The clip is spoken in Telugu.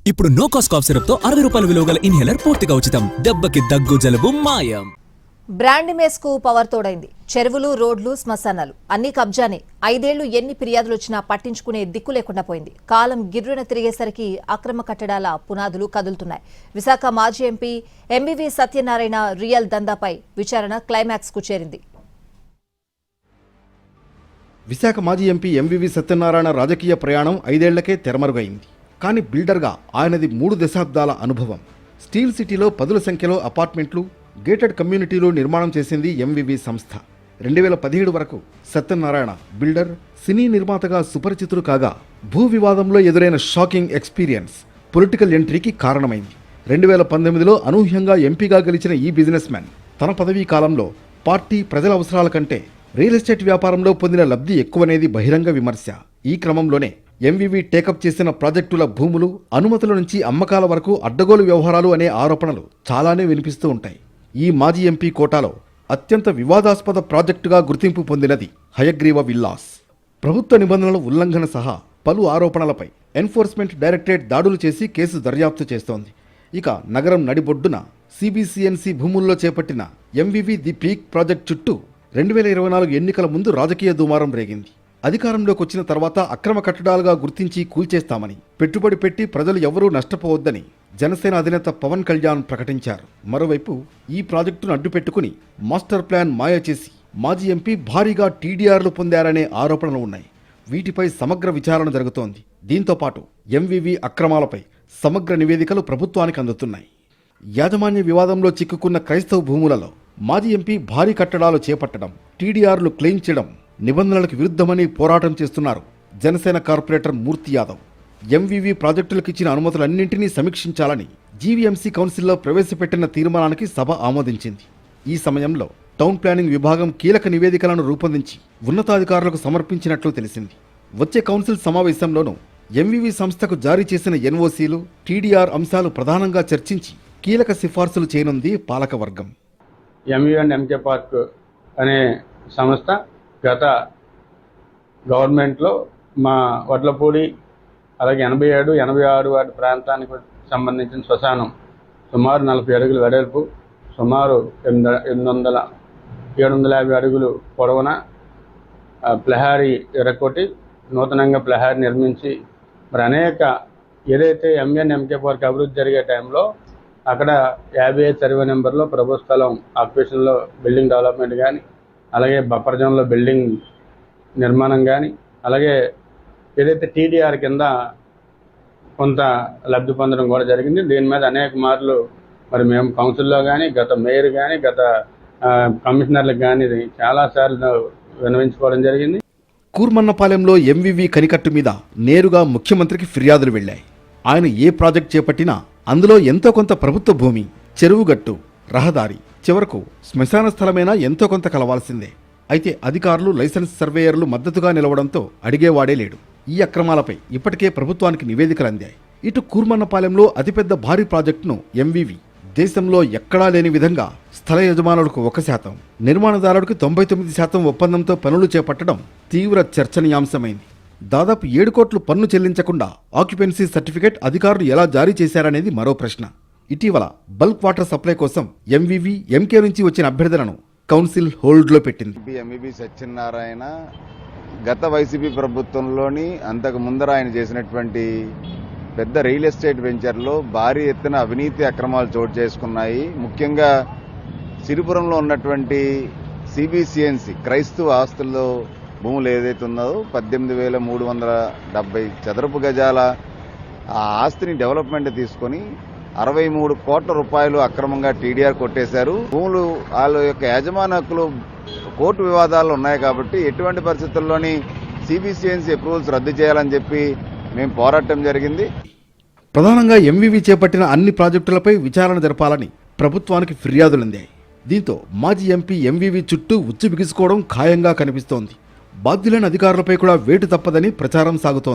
ఇప్పుడు నో కాస్ట్ కాఫ్ సిరప్ తో 60 రూపాయల విలువ గల ఇన్హేలర్ పూర్తిగా ఉచితం. దెబ్బకి దగ్గు జలుబు మాయం. బ్రాండ్ ఇమేజ్ కు పవర్ తోడైంది. చెరువులు, రోడ్లు, శ్మశానాలు అన్ని కబ్జానే. 5 ఏళ్లు ఎన్ని ఫిర్యాదులు వచ్చినా పట్టించుకునే దిక్కు లేకుండా పోయింది. కాలం గిర్రున తిరిగేసరికి అక్రమ కట్టడాల పునాదులు కదులుతున్నాయి. విశాఖ మాజీ ఎంపీ ఎంవివి సత్యనారాయణ రియల్ దందాపై విచారణ క్లైమాక్స్ కు చేరింది. విశాఖ మాజీ ఎంపీ ఎంవివి సత్యనారాయణ రాజకీయ ప్రయాణం 5 ఏళ్లకే తెరమరుగైంది. కానీ బిల్డర్గా ఆయనది 3 దశాబ్దాల అనుభవం. స్టీల్ సిటీలో పదుల సంఖ్యలో అపార్ట్మెంట్లు, గేటెడ్ కమ్యూనిటీలు నిర్మాణం చేసింది ఎంవివి సంస్థ. 2017 వరకు సత్యనారాయణ బిల్డర్, సినీ నిర్మాతగా సుపరిచితులు కాగా భూ వివాదంలో ఎదురైన షాకింగ్ ఎక్స్పీరియన్స్ పొలిటికల్ ఎంట్రీకి కారణమైంది. 2019లో అనూహ్యంగా ఎంపీగా గెలిచిన ఈ బిజినెస్ మ్యాన్ తన పదవీ కాలంలో పార్టీ ప్రజల అవసరాల కంటే రియల్ ఎస్టేట్ వ్యాపారంలో పొందిన లబ్ధి ఎక్కువనేది బహిరంగ విమర్శ. ఈ క్రమంలోనే ఎంవివి టేకప్ చేసిన ప్రాజెక్టుల భూములు, అనుమతుల నుంచి అమ్మకాల వరకు అడ్డగోలు వ్యవహారాలు అనే ఆరోపణలు చాలానే వినిపిస్తూ ఉంటాయి. ఈ మాజీ ఎంపీ కోటాలో అత్యంత వివాదాస్పద ప్రాజెక్టుగా గుర్తింపు పొందినది హయగ్రీవ విల్లాస్. ప్రభుత్వ నిబంధనల ఉల్లంఘన సహా పలు ఆరోపణలపై ఎన్ఫోర్స్మెంట్ డైరెక్టరేట్ దాడులు చేసి కేసు దర్యాప్తు చేస్తోంది. ఇక నగరం నడిబొడ్డున సిబిసిఎన్సి భూముల్లో చేపట్టిన ఎంవివి ది పీక్ ప్రాజెక్ట్ చుట్టూ 2024 ఎన్నికల ముందు రాజకీయ దుమారం రేగింది. అధికారంలోకి వచ్చిన తర్వాత అక్రమ కట్టడాలుగా గుర్తించి కూల్చేస్తామని, పెట్టుబడి పెట్టి ప్రజలు ఎవరూ నష్టపోవద్దని జనసేన అధినేత పవన్ కళ్యాణ్ ప్రకటించారు. మరోవైపు ఈ ప్రాజెక్టును అడ్డుపెట్టుకుని మాస్టర్ ప్లాన్ మాయ చేసి మాజీ ఎంపీ భారీగా టీడీఆర్లు పొందారనే ఆరోపణలు ఉన్నాయి. వీటిపై సమగ్ర విచారణ జరుగుతోంది. దీంతో పాటు ఎంవివి అక్రమాలపై సమగ్ర నివేదికలు ప్రభుత్వానికి అందుతున్నాయి. యాజమాన్య వివాదంలో చిక్కుకున్న క్రైస్తవ భూములలో మాజీ ఎంపీ భారీ కట్టడాలు చేపట్టడం, టీడీఆర్లు క్లెయిమ్ చేయడం నిబంధనలకు విరుద్ధమని పోరాటం చేస్తున్నారు జనసేన కార్పొరేటర్ మూర్తి యాదవ్. ఎంవివి ప్రాజెక్టులకు ఇచ్చిన అనుమతులన్నింటినీ సమీక్షించాలని జీవీఎంసీ కౌన్సిల్లో ప్రవేశపెట్టిన తీర్మానానికి సభ ఆమోదించింది. ఈ సమయంలో టౌన్ ప్లానింగ్ విభాగం కీలక నివేదికలను రూపొందించి ఉన్నతాధికారులకు సమర్పించినట్లు తెలిసింది. వచ్చే కౌన్సిల్ సమావేశంలోనూ ఎంవివి సంస్థకు జారీ చేసిన ఎన్ఓసీలు, టీడీఆర్ అంశాలు ప్రధానంగా చర్చించి కీలక సిఫార్సులు చేయనుంది పాలకవర్గం. ఎంవివి అండ్ ఎంకే పార్క్ అనే సంస్థ గత గవర్నమెంట్లో మా వడ్లపూడి, అలాగే 87, 86 వాటి ప్రాంతానికి సంబంధించిన శ్మశానం సుమారు 40 అడుగుల వెడల్పు, సుమారు 750 అడుగులు పొడవున ప్లహారీ ఎరకొట్టి నూతనంగా ప్లహారీ నిర్మించి మరి అనేక ఏదైతే ఎంఎన్ ఎంకే పార్క్ అభివృద్ధి జరిగే టైంలో అక్కడ 55 సర్వే నెంబర్లో ప్రభు స్థలం ఆక్యుపేషన్లో బిల్డింగ్ డెవలప్మెంట్ కానీ, అలాగే బఫర్ జోన్లో బిల్డింగ్ నిర్మాణం కానీ, అలాగే ఏదైతే టీడీఆర్ కింద కొంత లబ్ధి పొందడం కూడా జరిగింది. దీని మీద అనేక మార్లు మరి మేము కౌన్సిల్లో కానీ, గత మేయర్ కానీ, గత కమిషనర్లకు కానీ చాలాసార్లు విన్నవించుకోవడం జరిగింది. కూర్మన్నపాలెంలో ఎంవివి కనికట్టు మీద నేరుగా ముఖ్యమంత్రికి ఫిర్యాదులు వెళ్లాయి. ఆయన ఏ ప్రాజెక్ట్ చేపట్టినా అందులో ఎంతో కొంత ప్రభుత్వ భూమి, చెరువుగట్టు, రహదారి, చివరకు శ్మశాన స్థలమైనా ఎంతో కొంత కలవాల్సిందే. అయితే అధికారులు, లైసెన్స్ సర్వేయర్లు మద్దతుగా నిలవడంతో అడిగేవాడే లేడు. ఈ అక్రమాలపై ఇప్పటికే ప్రభుత్వానికి నివేదికలు అందాయి. ఇటు కూర్మన్నపాలెంలో అతిపెద్ద భారీ ప్రాజెక్టును ఎంవివి దేశంలో ఎక్కడా లేని విధంగా స్థల యజమానులకు 1%, నిర్మాణదారుడికి 99% ఒప్పందంతో పనులు చేపట్టడం తీవ్ర చర్చనీయాంశమైంది. దాదాపు 7 కోట్లు పన్ను చెల్లించకుండా ఆక్యుపెన్సీ సర్టిఫికేట్ అధికారులు ఎలా జారీ చేశారనేది మరో ప్రశ్న. ఇటీవల బల్క్ వాటర్ సప్లై కోసం ఎంవివి, ఎంకే నుంచి వచ్చిన అభ్యర్థనను కౌన్సిల్ హోల్డ్లో పెట్టింది. ఎంవివి సత్యనారాయణ గత వైసీపీ ప్రభుత్వంలోని అంతకు ముందర ఆయన చేసినటువంటి పెద్ద రియల్ ఎస్టేట్ వెంచర్లో భారీ ఎత్తున అవినీతి అక్రమాలు చోటు చేసుకున్నాయి. ముఖ్యంగా సిరిపురంలో ఉన్నటువంటి సిబిసిఎన్సి క్రైస్తవ ఆస్తుల్లో భూములు ఏదైతే ఉన్నదో 18,370 చదరపు గజాల ఆ ఆస్తిని డెవలప్మెంట్ తీసుకొని 63 కోట్ల రూపాయలు అక్రమంగా టీడీఆర్ కొట్టేశారు. భూములు వాళ్ళ యొక్క యాజమాన్య హక్కులు కోర్టు వివాదాలు ఉన్నాయి కాబట్టి ఎటువంటి పరిస్థితుల్లోని సిబిసిఎన్సి అప్రూవల్స్ రద్దు చేయాలని చెప్పి మేము పోరాటం జరిగింది. ప్రధానంగా ఎంవివి చేపట్టిన అన్ని ప్రాజెక్టులపై విచారణ జరపాలని ప్రభుత్వానికి ఫిర్యాదులందాయి. దీంతో మాజీ ఎంపీ ఎంవివి చుట్టూ ఉచ్చు బిగుసుకోవడం ఖాయంగా కనిపిస్తోంది. బాధ్యులైన అధికారులపై కూడా వేటు తప్పదని ప్రచారం సాగుతోంది.